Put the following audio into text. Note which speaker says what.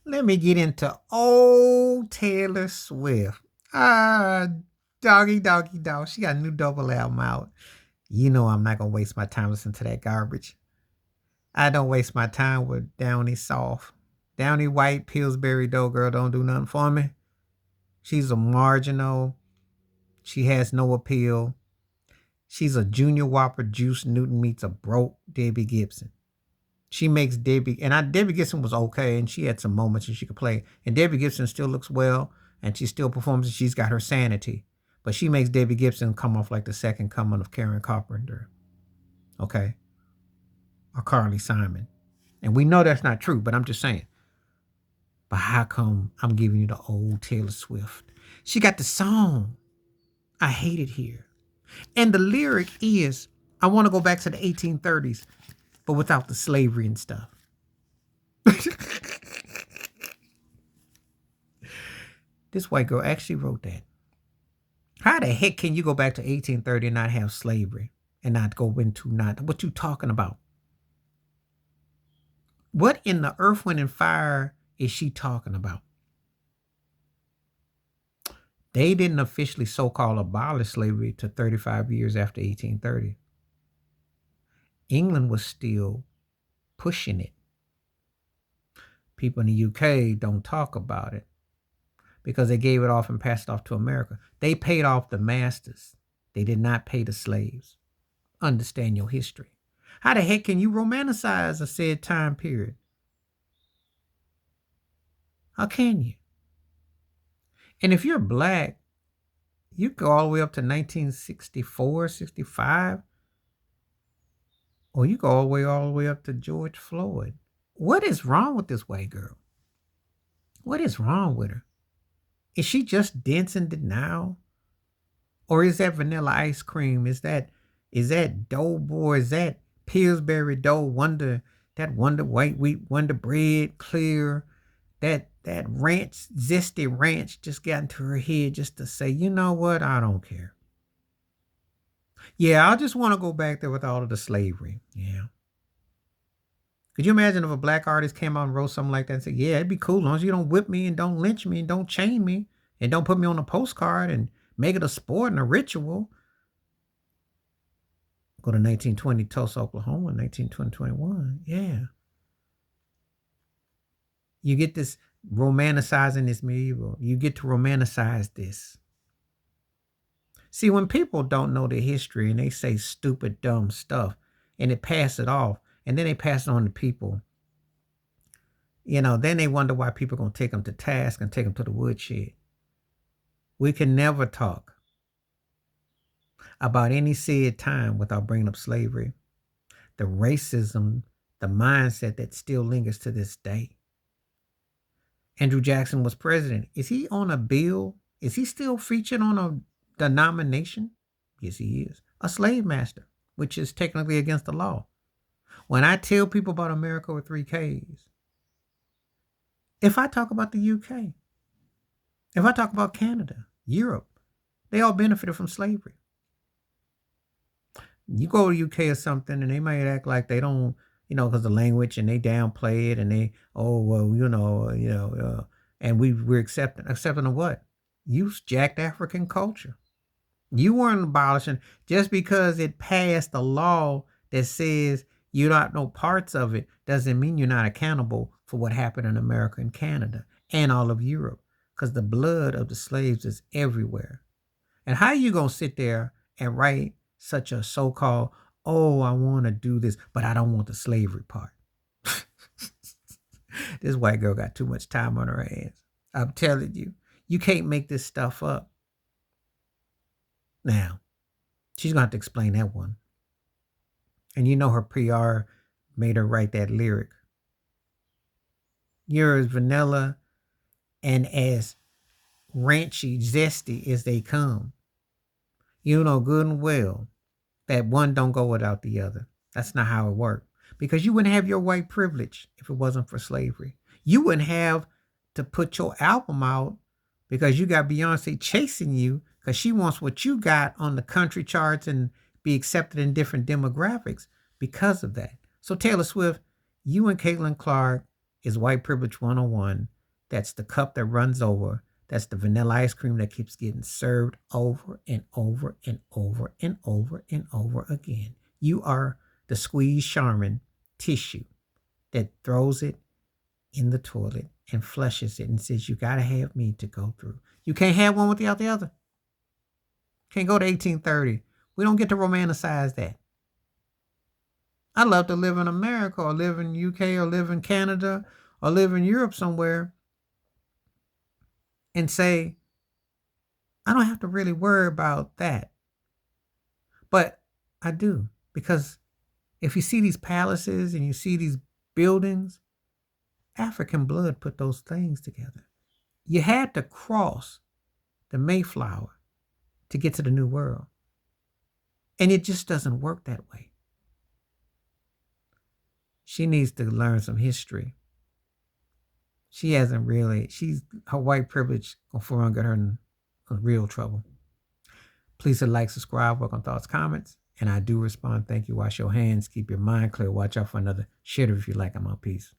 Speaker 1: Let me get into old Taylor Swift. Ah, doggy, doggy, dog. She got a new double album out. You know I'm not gonna waste my time listening to that garbage. I don't waste my time with Downy Soft. Downy White, Pillsbury Dough Girl don't do nothing for me. She's a marginal. She has no appeal. She's a Junior Whopper Juice Newton meets a broke Debbie Gibson. She makes Debbie Gibson was okay, and she had some moments and she could play. And Debbie Gibson still looks well, and she still performs, and she's got her sanity. But she makes Debbie Gibson come off like the second coming of Karen Carpenter, okay, or Carly Simon. And we know that's not true, but I'm just saying. But how come I'm giving you the old Taylor Swift? She got the song, I Hate It Here. And the lyric is, I want to go back to the 1830s, but without the slavery and stuff. This white girl actually wrote that. How the heck can you go back to 1830 and not have slavery and not go into not what you talking about? What in the earth, wind, and fire is she talking about? They didn't officially so-called abolish slavery to 35 years after 1830. England was still pushing it. People in the UK don't talk about it because they gave it off and passed it off to America. They paid off the masters. They did not pay the slaves. Understand your history. How the heck can you romanticize a said time period? How can you? And if you're black, you go all the way up to 1964, 65, or you go all the way up to George Floyd. What is wrong with this white girl? What is wrong with her? Is she just dense in denial? Or is that vanilla ice cream? Is that Doughboy? Is that Pillsbury dough Wonder, that Wonder white wheat Wonder bread clear? That ranch, zesty ranch just got into her head just to say, you know what? I don't care. Yeah, I just want to go back there with all of the slavery. Yeah. Could you imagine if a black artist came out and wrote something like that and said, yeah, it'd be cool as long as you don't whip me and don't lynch me and don't chain me and don't put me on a postcard and make it a sport and a ritual. Go to 1920 Tulsa, Oklahoma, 1921. Yeah. You get this romanticizing this medieval. You get to romanticize this. See, when people don't know the history and they say stupid, dumb stuff and they pass it off and then they pass it on to people, then they wonder why people are going to take them to task and take them to the woodshed. We can never talk about any said time without bringing up slavery, the racism, the mindset that still lingers to this day. Andrew Jackson was president. Is he on a bill? Is he still featured on a denomination? Yes, he is. A slave master, which is technically against the law. When I tell people about America with 3Ks, if I talk about the UK, if I talk about Canada, Europe, they all benefited from slavery. You go to UK or something and they might act like they don't, because the language and they downplay it and they, oh, well, and we're accepting of what? You jacked African culture. You weren't abolishing just because it passed a law that says you don't know parts of it doesn't mean you're not accountable for what happened in America and Canada and all of Europe, because the blood of the slaves is everywhere. And how are you going to sit there and write such a so-called, oh, I want to do this, but I don't want the slavery part? This white girl got too much time on her hands. I'm telling you, you can't make this stuff up. Now, she's going to have to explain that one. And her PR made her write that lyric. You're as vanilla and as ranchy, zesty as they come. You know good and well that one don't go without the other. That's not how it worked. Because you wouldn't have your white privilege if it wasn't for slavery. You wouldn't have to put your album out because you got Beyonce chasing you because she wants what you got on the country charts and be accepted in different demographics because of that. So Taylor Swift, you and Caitlin Clark is white privilege 101. That's the cup that runs over. That's the vanilla ice cream that keeps getting served over and over and over and over and over again. You are the squeeze Charmin tissue that throws it in the toilet and flushes it and says, you got to have me to go through. You can't have one without the other. Can't go to 1830. We don't get to romanticize that. I'd love to live in America or live in UK or live in Canada or live in Europe somewhere and say, I don't have to really worry about that. But I do, because if you see these palaces and you see these buildings, African blood put those things together. You had to cross the Mayflower to get to the New World. And it just doesn't work that way. She needs to learn some history. She hasn't really, her white privilege gonna get her in real trouble. Please hit like, subscribe, work on thoughts, comments, and I do respond. Thank you. Wash your hands, keep your mind clear, watch out for another shitter if you like. I'm out. Peace.